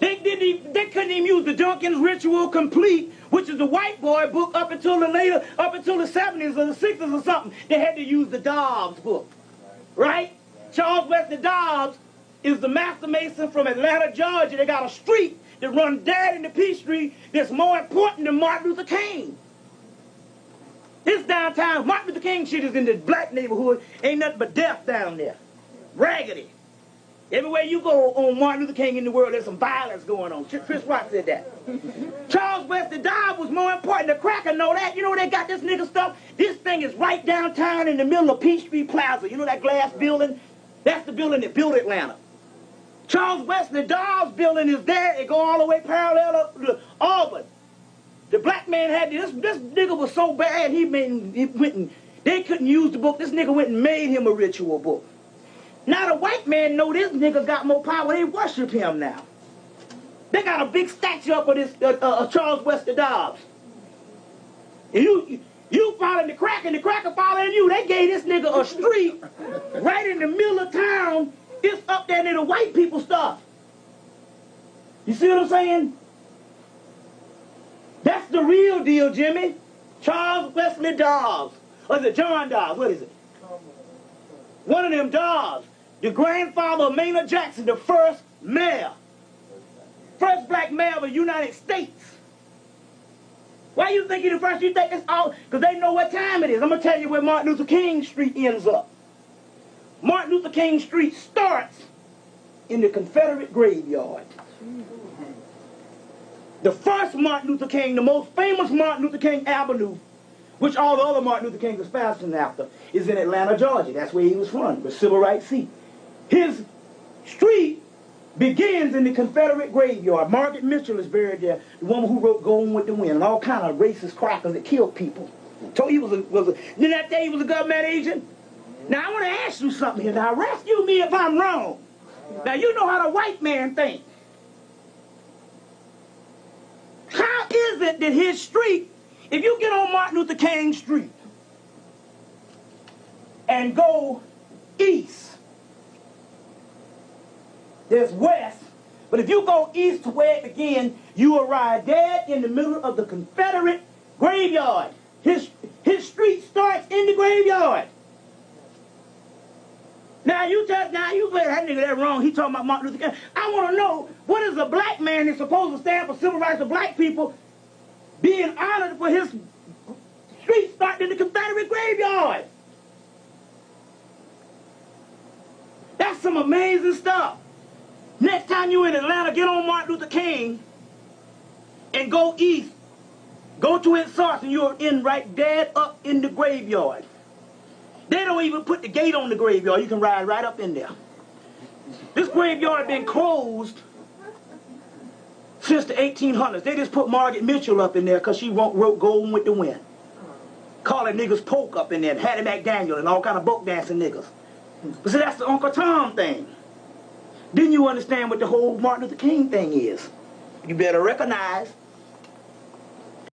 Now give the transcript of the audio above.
They couldn't even use the Duncan's Ritual Complete, which is the white boy book up until the 70s or the 60s or something. They had to use the Dobbs book, right? Charles Wesley Dobbs is the master mason from Atlanta, Georgia. They got a street that runs down into Peachtree that's more important than Martin Luther King. This downtown, Martin Luther King shit is in the black neighborhood. Ain't nothing but death down there. Raggedy. Everywhere you go on Martin Luther King in the world, there's some violence going on. Chris Rock said that. Charles Wesley Dobbs was more important. The cracker know that. You know where they got this nigga stuff? This thing is right downtown in the middle of Peachtree Plaza. You know that glass building? That's the building that built Atlanta. Charles Wesley Dobbs building is there. It go all the way parallel up to Auburn. The black man had this nigga was so bad they couldn't use the book. This nigga went and made him a ritual book. Now the white man know this nigga got more power. They worship him now. They got a big statue up of this Charles Wesley Dobbs. And you following the cracker, and the cracker following you. They gave this nigga a street right in the middle of town. It's up there near the white people stuff. You see what I'm saying? That's the real deal, Jimmy. Charles Wesley Dobbs. Or is it John Dobbs? What is it? One of them Dobbs. The grandfather of Maynard Jackson, the first mayor. First black mayor of the United States. Why you think he's the first? You think it's all? Because they know what time it is. I'm going to tell you where Martin Luther King Street ends up. Martin Luther King Street starts in the Confederate graveyard. The first Martin Luther King, the most famous Martin Luther King Avenue, which all the other Martin Luther Kings was fashioned after, is in Atlanta, Georgia. That's where he was from, the civil rights seat. His street begins in the Confederate graveyard. Margaret Mitchell is buried there, the woman who wrote Going with the Wind, and all kind of racist crackers that killed people. So he didn't that day he was a government agent? Now I want to ask you something here. Now rescue me if I'm wrong. Now you know how the white man thinks. How is it that his street, if you get on Martin Luther King Street and go east, there's west, but if you go east to where it begins, you arrive dead in the middle of the Confederate graveyard. His street starts in the graveyard. Now you say that nigga that wrong. He talking about Martin Luther King. I want to know, what is a black man that's supposed to stand for civil rights of black people being honored for his street starting in the Confederate graveyard? That's some amazing stuff. Next time you're in Atlanta, get on Martin Luther King and go east. Go to its source and you're in right dead up in the graveyard. They don't even put the gate on the graveyard. You can ride right up in there. This graveyard has been closed since the 1800s. They just put Margaret Mitchell up in there because she wrote Going with the Wind. Calling niggas poke up in there, and Hattie McDaniel and all kind of book dancing niggas. But see, that's the Uncle Tom thing. Then you understand what the whole Martin Luther King thing is. You better recognize